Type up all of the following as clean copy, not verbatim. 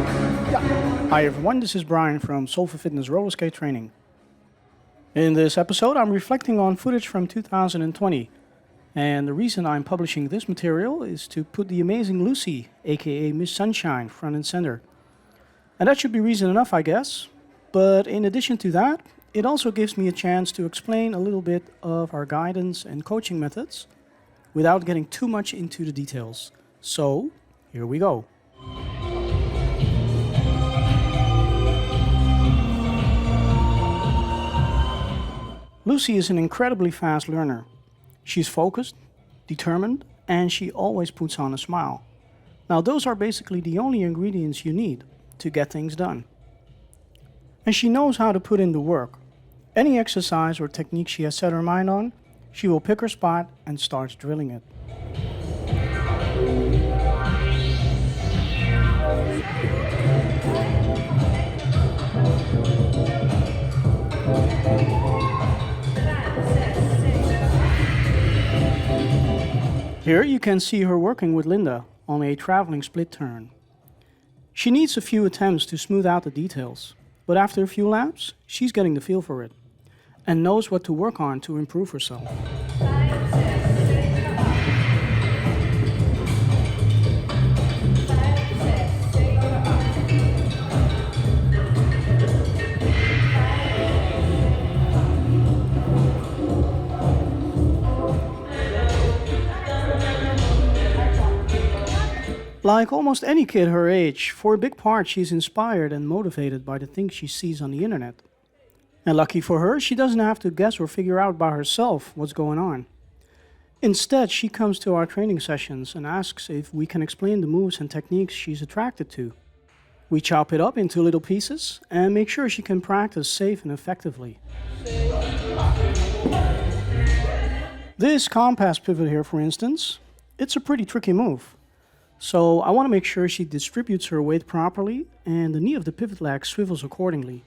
Hi everyone, this is Brian from Soulful Fitness roller skate training. In this episode I'm reflecting on footage from 2020, and the reason I'm publishing this material is to put the amazing Lucy, aka Miss Sunshine, front and center. And that should be reason enough, I guess, but in addition to that, it also gives me a chance to explain a little bit of our guidance and coaching methods without getting too much into the details. So, here we go. Lucy is an incredibly fast learner. She's focused, determined, and she always puts on a smile. Now those are basically the only ingredients you need to get things done. And she knows how to put in the work. Any exercise or technique she has set her mind on, she will pick her spot and starts drilling it. Here you can see her working with Linda on a traveling split turn. She needs a few attempts to smooth out the details, but after a few laps, she's getting the feel for it and knows what to work on to improve herself. Like almost any kid her age, for a big part she's inspired and motivated by the things she sees on the internet. And lucky for her, she doesn't have to guess or figure out by herself what's going on. Instead, she comes to our training sessions and asks if we can explain the moves and techniques she's attracted to. We chop it up into little pieces and make sure she can practice safe and effectively. This compass pivot here, for instance, it's a pretty tricky move. So I want to make sure she distributes her weight properly and the knee of the pivot leg swivels accordingly.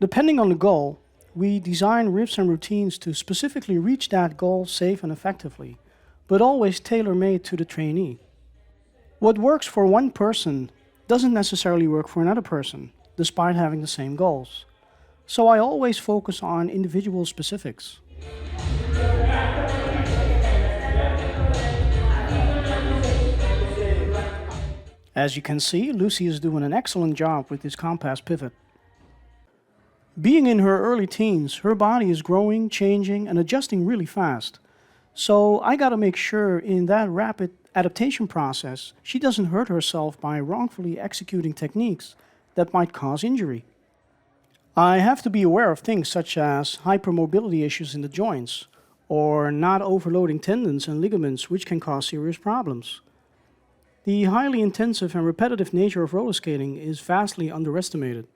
Depending on the goal, we design riffs and routines to specifically reach that goal safe and effectively, but always tailor-made to the trainee. What works for one person doesn't necessarily work for another person, despite having the same goals. So I always focus on individual specifics. As you can see, Lucy is doing an excellent job with this compass pivot. Being in her early teens, her body is growing, changing, and adjusting really fast. So I gotta make sure in that rapid adaptation process, she doesn't hurt herself by wrongfully executing techniques that might cause injury. I have to be aware of things such as hypermobility issues in the joints, or not overloading tendons and ligaments, which can cause serious problems. The highly intensive and repetitive nature of roller skating is vastly underestimated.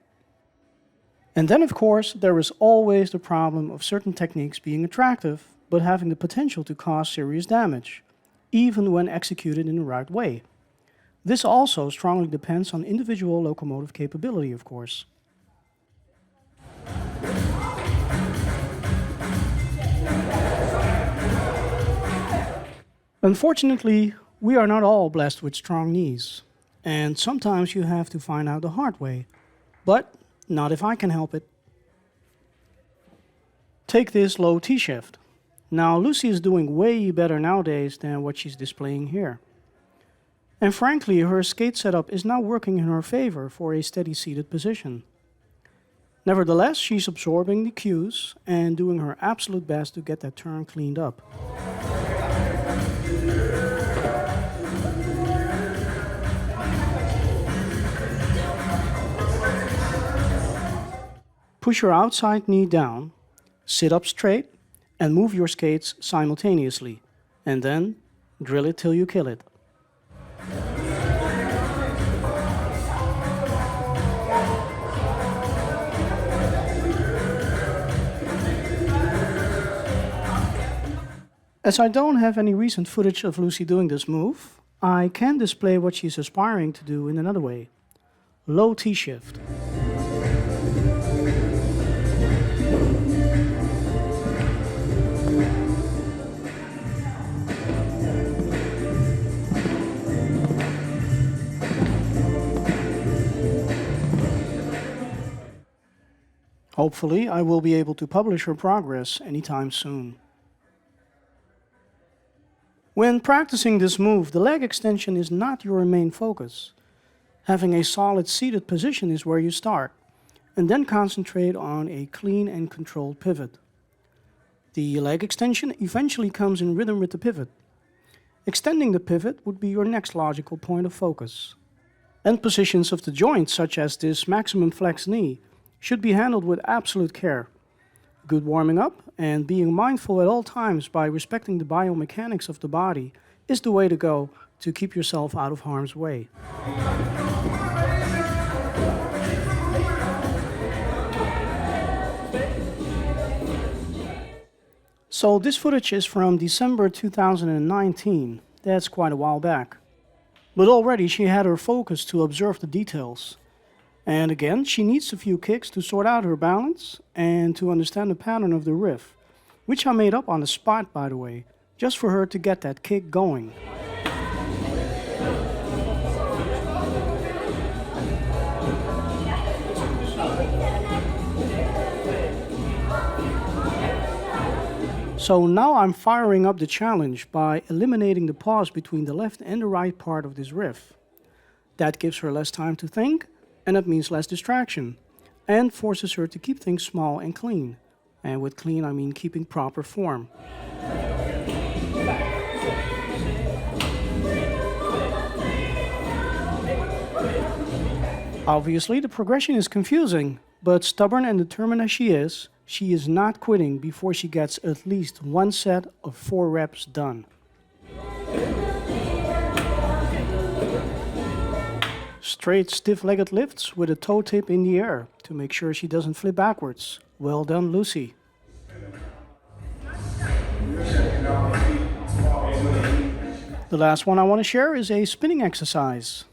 And then, of course, there is always the problem of certain techniques being attractive, but having the potential to cause serious damage, even when executed in the right way. This also strongly depends on individual locomotive capability, of course. Unfortunately, we are not all blessed with strong knees, and sometimes you have to find out the hard way, but not if I can help it. Take this low T-shift. Now Lucy is doing way better nowadays than what she's displaying here. And frankly, her skate setup is now working in her favor for a steady seated position. Nevertheless, she's absorbing the cues and doing her absolute best to get that turn cleaned up. Push your outside knee down, sit up straight, and move your skates simultaneously, and then drill it till you kill it. As I don't have any recent footage of Lucy doing this move, I can display what she's aspiring to do in another way. Low T-shift. Hopefully, I will be able to publish her progress anytime soon. When practicing this move, the leg extension is not your main focus. Having a solid seated position is where you start, and then concentrate on a clean and controlled pivot. The leg extension eventually comes in rhythm with the pivot. Extending the pivot would be your next logical point of focus. End positions of the joint, such as this maximum flex knee, should be handled with absolute care. Good warming up and being mindful at all times by respecting the biomechanics of the body is the way to go to keep yourself out of harm's way. So this footage is from December 2019. That's quite a while back. But already she had her focus to observe the details. And again, she needs a few kicks to sort out her balance and to understand the pattern of the riff, which I made up on the spot, by the way, just for her to get that kick going. So now I'm firing up the challenge by eliminating the pause between the left and the right part of this riff. That gives her less time to think, and that means less distraction, and forces her to keep things small and clean. And with clean, I mean keeping proper form. Obviously, the progression is confusing, but stubborn and determined as she is not quitting before she gets at least one set of 4 reps done. Straight stiff-legged lifts with a toe tip in the air to make sure she doesn't flip backwards. Well done, Lucy. The last one I want to share is a spinning exercise.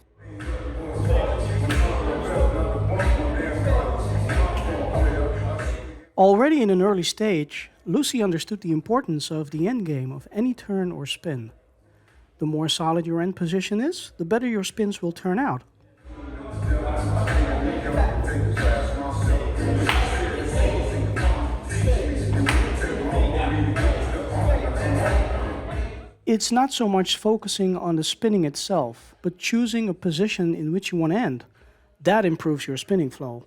Already in an early stage, Lucy understood the importance of the end game of any turn or spin. The more solid your end position is, the better your spins will turn out. It's not so much focusing on the spinning itself, but choosing a position in which you want to end. That improves your spinning flow.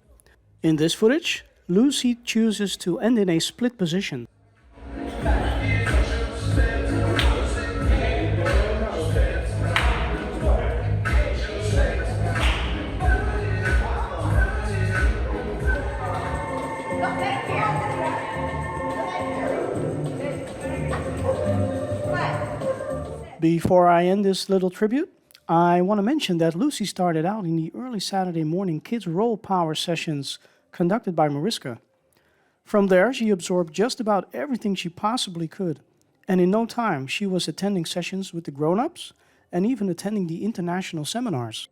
In this footage, Lucy chooses to end in a split position. Before I end this little tribute, I want to mention that Lucy started out in the early Saturday morning Kidsrollpower sessions conducted by Mariska. From there, she absorbed just about everything she possibly could, and in no time she was attending sessions with the grown-ups and even attending the international seminars.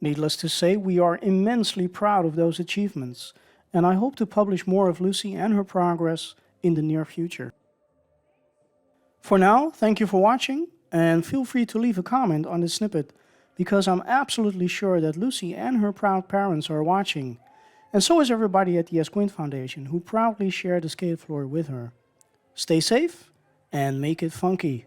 Needless to say, we are immensely proud of those achievements, and I hope to publish more of Lucy and her progress in the near future. For now, thank you for watching, and feel free to leave a comment on this snippet, because I'm absolutely sure that Lucy and her proud parents are watching. And so is everybody at the Es Quint Foundation, who proudly share the skate floor with her. Stay safe and make it funky.